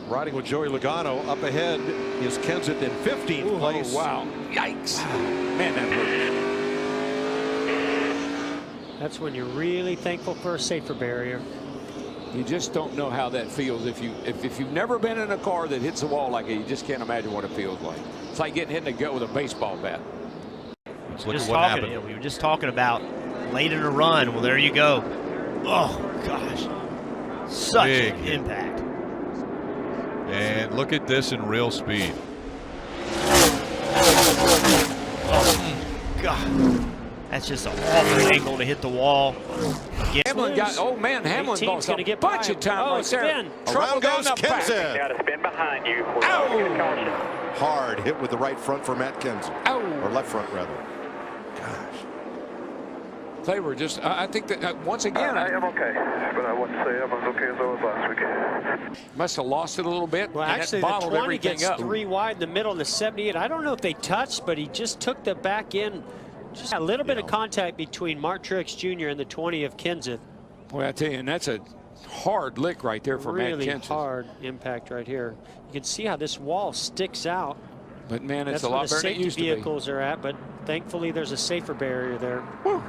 Riding with Joey Logano. Up ahead is Kenseth in 15th place. Oh, wow. Yikes. Man, that hurt. That's when you're really thankful for a safer barrier. You just don't know how that feels. If you've never been in a car that hits the wall like it, you just can't imagine what it feels like. It's like getting hit in the gut with a baseball bat. We were just talking about late in a run. Well, there you go. Oh, gosh. Such Big an impact. And look at this in real speed. Oh, God. That's just an awful angle to hit the wall. Hamlin got, oh man, Hamlin lost a bunch of time right there. Around goes Kenseth. Got to spin behind you. Ow! Hard hit with the right front for Matt Kenseth. Ow! Or left front, rather. Gosh. They were just, I think that once again. I am okay, but I wouldn't say I'm as okay as I was last week. Must have lost it a little bit. Well, actually, the 20 gets up. 3 wide in the middle, and the 78. I don't know if they touched, but he just took the back end. Just a little bit of contact between Mark Truex Jr. and the 20 of Kenseth. Boy, I tell you, and that's a hard lick right there for Matt Kenseth. Really hard impact right here. You can see how this wall sticks out. But man, it's That's a lot better than it used to be. Vehicles are at, but thankfully there's a safer barrier there. Woo.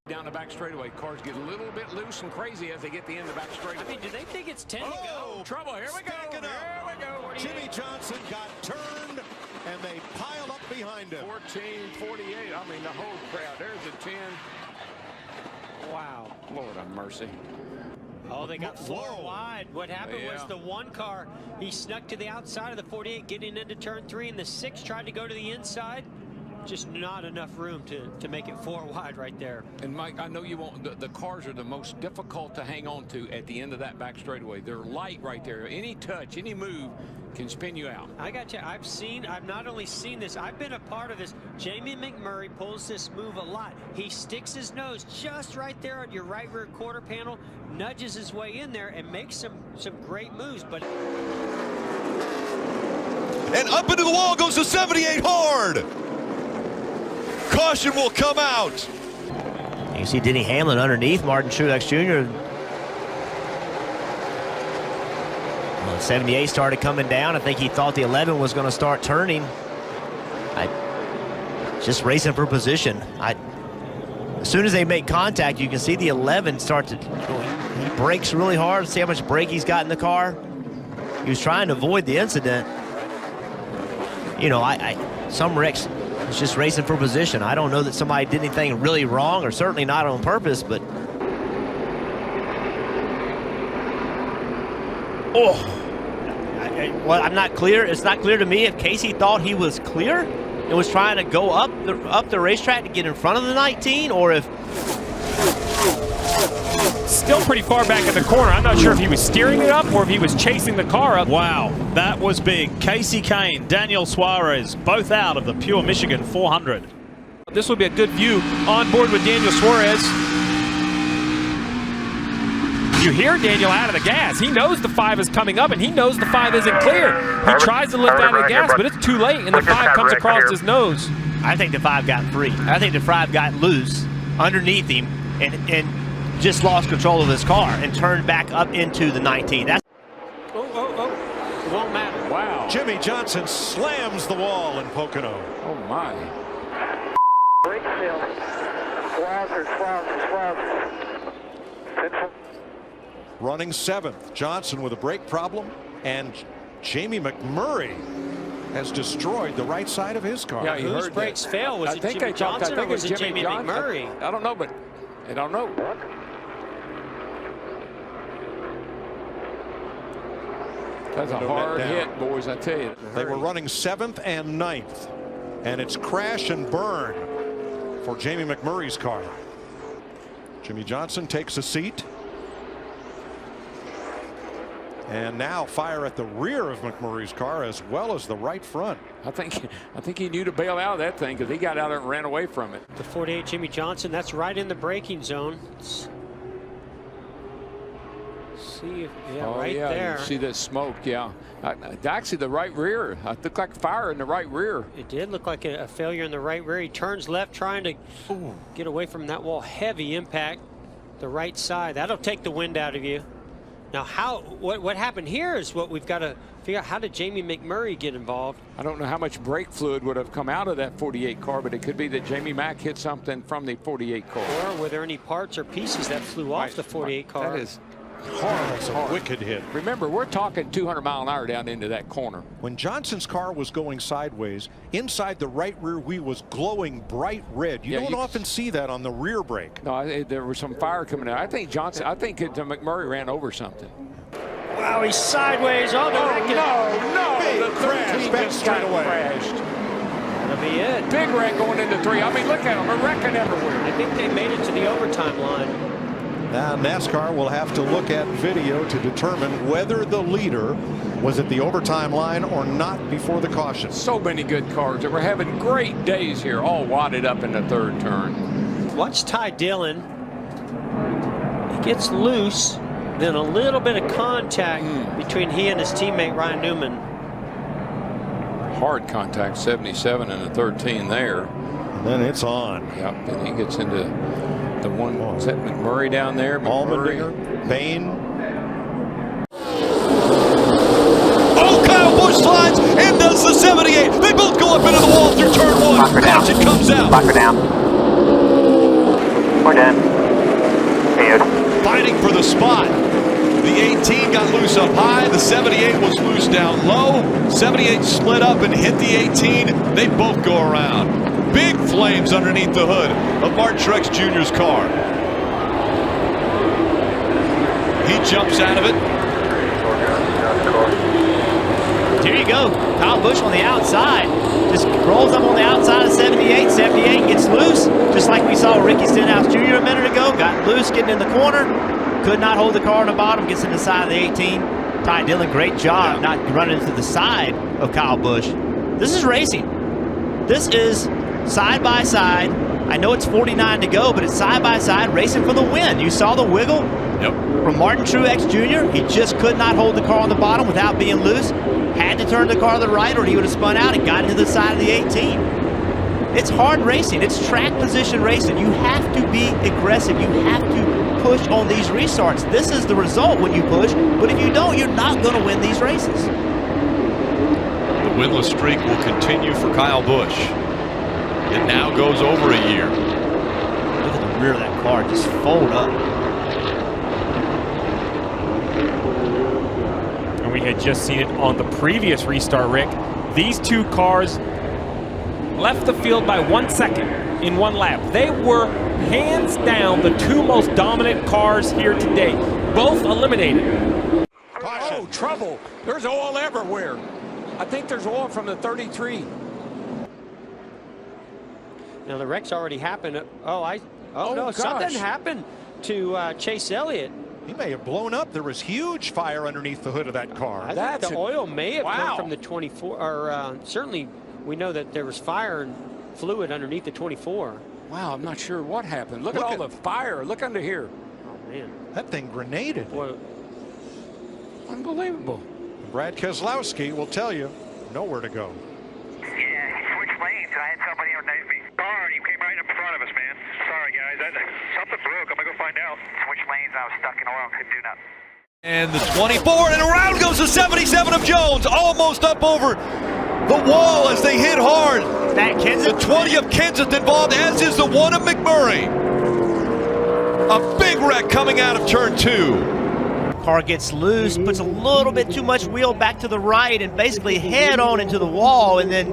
Down the back straightaway, cars get a little bit loose and crazy as they get the end of the back straightaway. I mean, do they think it's 10 to go? Trouble, here we go. Here we go. Jimmy Johnson got turned, and they piled up behind him. 14:48. I mean, the whole crowd. There's a 10. Wow. Lord have mercy. Oh, they got 4 wide. What happened was the 1 car, he snuck to the outside of the 48, getting into turn 3, and the 6 tried to go to the inside. Just not enough room to make it 4 wide right there. And Mike, I know you won't. The cars are the most difficult to hang on to at the end of that back straightaway. They're light right there. Any touch, any move can spin you out. I got you. I've not only seen this, I've been a part of this. Jamie McMurray pulls this move a lot. He sticks his nose just right there on your right rear quarter panel, nudges his way in there, and makes some great moves. But And up into the wall goes the 78 hard. Caution will come out. You see Denny Hamlin underneath Martin Truex Jr. Well, 78 started coming down. I think he thought the 11 was going to start turning. Just racing for position. As soon as they make contact, you can see the 11 start to. He brakes really hard. See how much brake he's got in the car. He was trying to avoid the incident. You know, some wrecks. It's just racing for position. I don't know that somebody did anything really wrong, or certainly not on purpose, but. Oh. Well, I'm not clear. It's not clear to me if Casey thought he was clear and was trying to go up the racetrack to get in front of the 19, or if. Still pretty far back in the corner. I'm not sure if he was steering it up or if he was chasing the car up. Wow, that was big. Casey Kane, Daniel Suarez, both out of the Pure Michigan 400. This will be a good view on board with Daniel Suarez. You hear Daniel out of the gas. He knows the 5 is coming up, and he knows the 5 isn't clear. He tries to lift out of the gas, but it's too late, and the 5 comes across his nose. I think the 5 got free. I think the 5 got loose underneath him and just lost control of his car and turned back up into the 19. That's it won't matter. Wow. Jimmy Johnson slams the wall in Pocono. Oh my. Brake fail. Wowzers. Running 7th. Johnson with a brake problem, and Jamie McMurray has destroyed the right side of his car. Yeah, he Whose heard brakes that. fail? Was it Jimmy Johnson or was it Jamie McMurray? I don't know, but I don't know. That's a hard hit, boys, I tell you. They were running 7th and 9th, and it's crash and burn for Jamie McMurray's car. Jimmy Johnson takes a seat. And now fire at the rear of McMurray's car as well as the right front. I think he knew to bail out of that thing because he got out there and ran away from it. The 48 Jimmy Johnson, that's right in the braking zone. See, right there. You see that smoke, yeah. Actually, the right rear. It looked like fire in the right rear. It did look like a failure in the right rear. He turns left trying to get away from that wall. Heavy impact, the right side. That'll take the wind out of you. Now, what happened here is what we've got to figure out. How did Jamie McMurray get involved? I don't know how much brake fluid would have come out of that 48 car, but it could be that Jamie Mack hit something from the 48 car. Or were there any parts or pieces that flew off the 48 car? That is hard. That's a wicked hit. Remember, we're talking 200 mile an hour down into that corner. When Johnson's car was going sideways, inside the right rear wheel was glowing bright red. You don't often see that on the rear brake. No, there was some fire coming out. I think McMurray ran over something. Wow, he's sideways. Oh, no. Big The crash, 13 back just straight got away. crashed. That'll be it. Big wreck going into 3. I mean, look at them. They're wrecking everywhere. I think they made it to the overtime line. Now NASCAR will have to look at video to determine whether the leader was at the overtime line or not before the caution. So many good cars that we're having great days here, all wadded up in the third turn. Watch Ty Dillon. He gets loose, then a little bit of contact between he and his teammate Ryan Newman. Hard contact, 77 and a 13 there. And then it's on. Yep, and he gets into the one. Is that McMurray down there? McMurray, Bayne. Oh, Kyle Busch slides and does the 78. They both go up into the wall through turn 1. Caution comes out. Lock her down. We're done. Fighting for the spot. The 18 got loose up high. The 78 was loose down low. 78 split up and hit the 18. They both go around. Big flames underneath the hood of Martin Truex Jr.'s car. He jumps out of it. Here you go. Kyle Busch on the outside. Just rolls up on the outside of 78. 78 gets loose, just like we saw Ricky Stenhouse Jr. a minute ago. Got loose getting in the corner. Could not hold the car on the bottom. Gets in the side of the 18. Ty Dillon, great job not running into the side of Kyle Busch. This is racing. This is side by side. I know it's 49 to go, but it's side by side racing for the win. You saw the wiggle from Martin Truex Jr. He just could not hold the car on the bottom without being loose. Had to turn the car to the right or he would have spun out and got into the side of the 18. It's hard racing. It's track position racing. You have to be aggressive. You have to push on these restarts. This is the result when you push, but if you don't, you're not going to win these races. The winless streak will continue for Kyle Busch. It now goes over a year. Look at the rear of that car just fold up. And we had just seen it on the previous restart, Rick. These two cars left the field by 1 second in one lap. They were hands down the two most dominant cars here today. Both eliminated. Oh, trouble. There's oil everywhere. I think there's oil from the 33. Now the wreck's already happened. Oh no, gosh. something happened to Chase Elliott. He may have blown up. There was huge fire underneath the hood of that car. I think the oil may have come from the 24, or certainly we know that there was fire and fluid underneath the 24. Wow, I'm not sure what happened. Look at all the fire. Look under here. Oh man, that thing grenaded. Boy. Unbelievable. Brad Keselowski will tell you nowhere to go. Yeah, he switched lanes. I had somebody underneath me. Darn, he came right in front of us, man. Sorry, guys. Something broke. I'm going to go find out. Switched lanes. I was stuck in oil. Couldn't do nothing. And the 24, and around goes the 77 of Jones, almost up over the wall as they hit hard. That Kenseth. The 20 of Kenseth involved, as is the 1 of McMurray. A big wreck coming out of turn 2. Car gets loose, puts a little bit too much wheel back to the right and basically head on into the wall, and then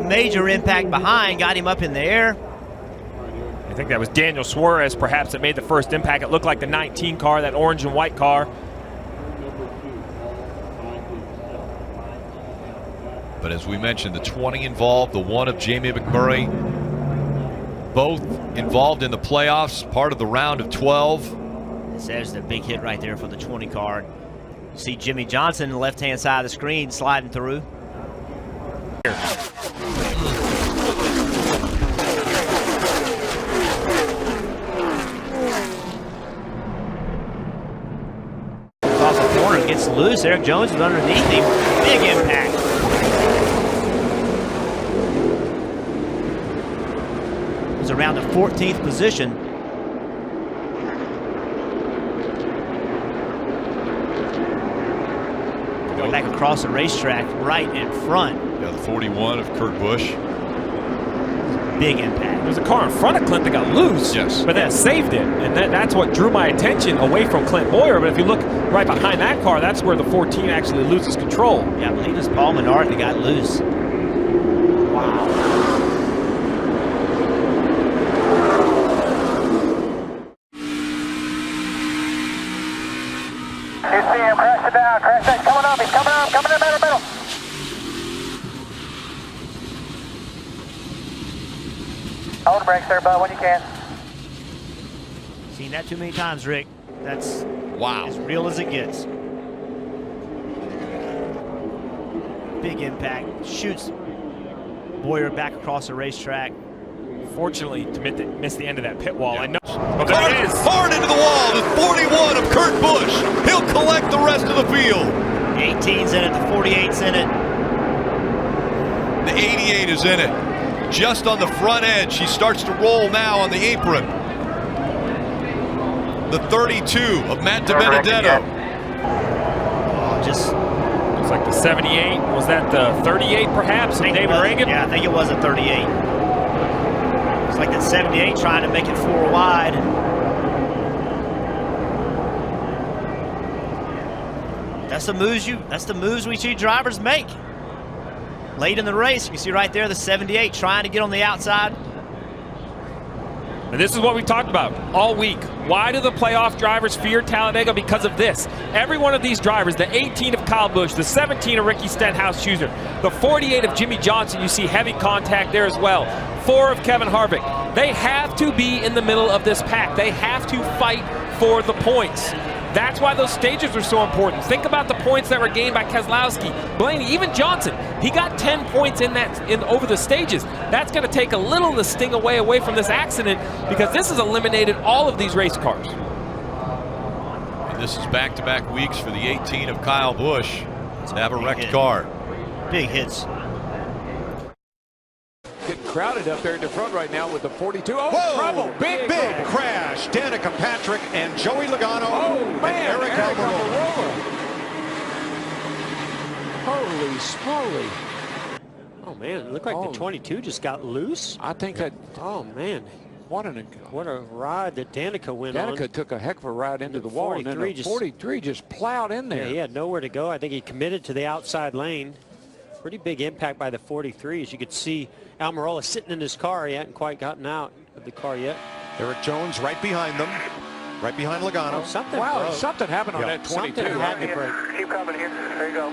major impact behind got him up in the air. I think that was Daniel Suarez perhaps that made the first impact. It looked like the 19 car, that orange and white car. But as we mentioned, the 20 involved, the 1 of Jamie McMurray, both involved in the playoffs, part of the round of 12. There's the big hit right there for the 20 car. See Jimmy Johnson on the left-hand side of the screen sliding through. Across the corner, gets loose. Eric Jones is underneath him. Big impact. It was around the 14th position. back across the racetrack right in front. Yeah, the 41 of Kurt Busch. Big impact. There's a car in front of Clint that got loose, yes, but then saved it, and that's what drew my attention away from Clint Boyer. But if you look right behind that car, that's where the 14 actually loses control. Yeah, I believe it's Paul Menard that got loose. Wow. You see him crashing down. Crash is coming up. He's coming up. Coming in the middle. Hold the brakes there, bud, when you can. Seen that too many times, Rick. That's wow, as real as it gets. Big impact. Shoots Boyer back across the racetrack. Fortunately, to miss the end of that pit wall. Yeah. I know. Oh, there it is. Hard into the wall. The 41 of Kurt Busch. He'll collect the rest of the field. The 18's in it. The 48's in it. The 88 is in it. Just on the front edge. He starts to roll now on the apron. The 32 of Matt DiBenedetto. Oh, just Looks like the 78. Was that the 38 perhaps? David Reagan? Yeah, I think it was a 38. It's like that 78 trying to make it 4 wide. That's the moves we see drivers make. Late in the race, you see right there the 78 trying to get on the outside. And this is what we talked about all week. Why do the playoff drivers fear Talladega? Because of this. Every one of these drivers, the 18 of Kyle Busch, the 17 of Ricky Stenhouse-Schuster, the 48 of Jimmy Johnson, you see heavy contact there as well. 4 of Kevin Harvick. They have to be in the middle of this pack. They have to fight for the points. That's why those stages are so important. Think about the points that were gained by Keselowski, Blaney, even Johnson. He got 10 points over the stages. That's going to take a little of the sting away from this accident, because this has eliminated all of these race cars. And this is back-to-back weeks for the 18 of Kyle Busch to have a wrecked car. Big hits. Getting crowded up there in the front right now with the 42. Oh, Whoa, trouble. Big crash. Danica Patrick and Joey Logano Oh, man. and Eric Almirola. Holy smoly. Oh, man, it looked like the 22 just got loose. I think that, Oh, man, what a ride that Danica went on. Danica took a heck of a ride into the wall, and then the 43 just plowed in there. Yeah, he had nowhere to go. I think he committed to the outside lane. Pretty big impact by the 43. As you could see, Almirola sitting in his car. He hadn't quite gotten out of the car yet. Eric Jones right behind them, right behind Logano. Oh, something Wow, broke. something happened on that 22. Something had to break. Keep coming here. There you go.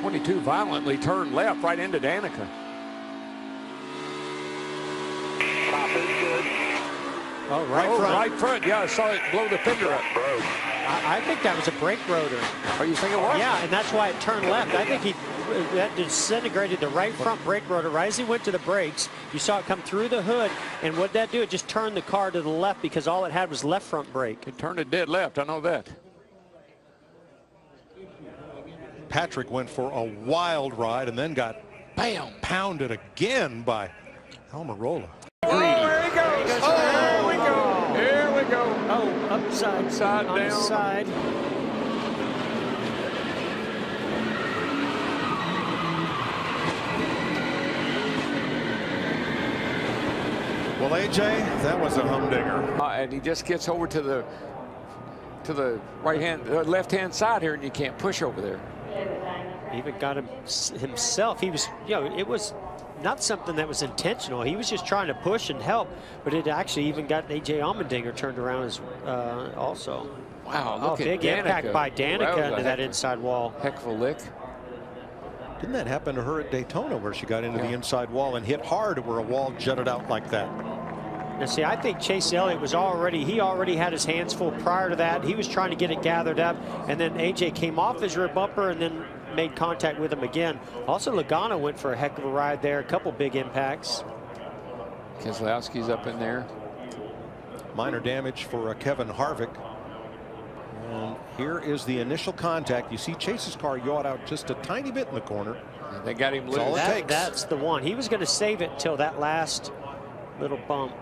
22 violently turned left right into Danica. Oh, Right front. Yeah, I saw it blow the fender up. I think that was a brake rotor. Oh, you think it was? Yeah, and that's why it turned left. I think that disintegrated the right front brake rotor. Right as he went to the brakes, you saw it come through the hood, and what that do? It just turned the car to the left because all it had was left front brake. It turned it dead left, I know that. Patrick went for a wild ride and then got pounded again by Almirola. Oh, there he goes. There we go. Here we go. Oh, upside Upside on down. the side. Well, AJ, that was a humdinger. And he just gets over to the left-hand side here, and you can't push over there. Even got him himself. He was, it was not something that was intentional. He was just trying to push and help, but it actually even got AJ Allmendinger turned around as also. Wow, look at big Danica. impact by Danica Well, into that inside wall. Heck of a lick. Didn't that happen to her at Daytona where she got into the inside wall and hit hard where a wall jutted out like that? Now, see, I think Chase Elliott was he already had his hands full prior to that. He was trying to get it gathered up, and then AJ came off his rear bumper and then made contact with him again. Also, Logano went for a heck of a ride there. A couple big impacts. Keselowski's up in there. Minor damage for Kevin Harvick. And here is the initial contact. You see Chase's car yawed out just a tiny bit in the corner. They got him loose. That's all it takes. That's the one. He was going to save it until that last little bump.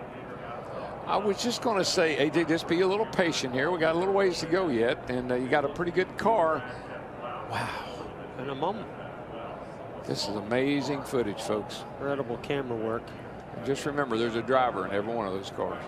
I was just going to say, AJ, just be a little patient here. We got a little ways to go yet, and you got a pretty good car. Wow. In a moment. This is amazing footage, folks. Incredible camera work. And just remember, there's a driver in every one of those cars.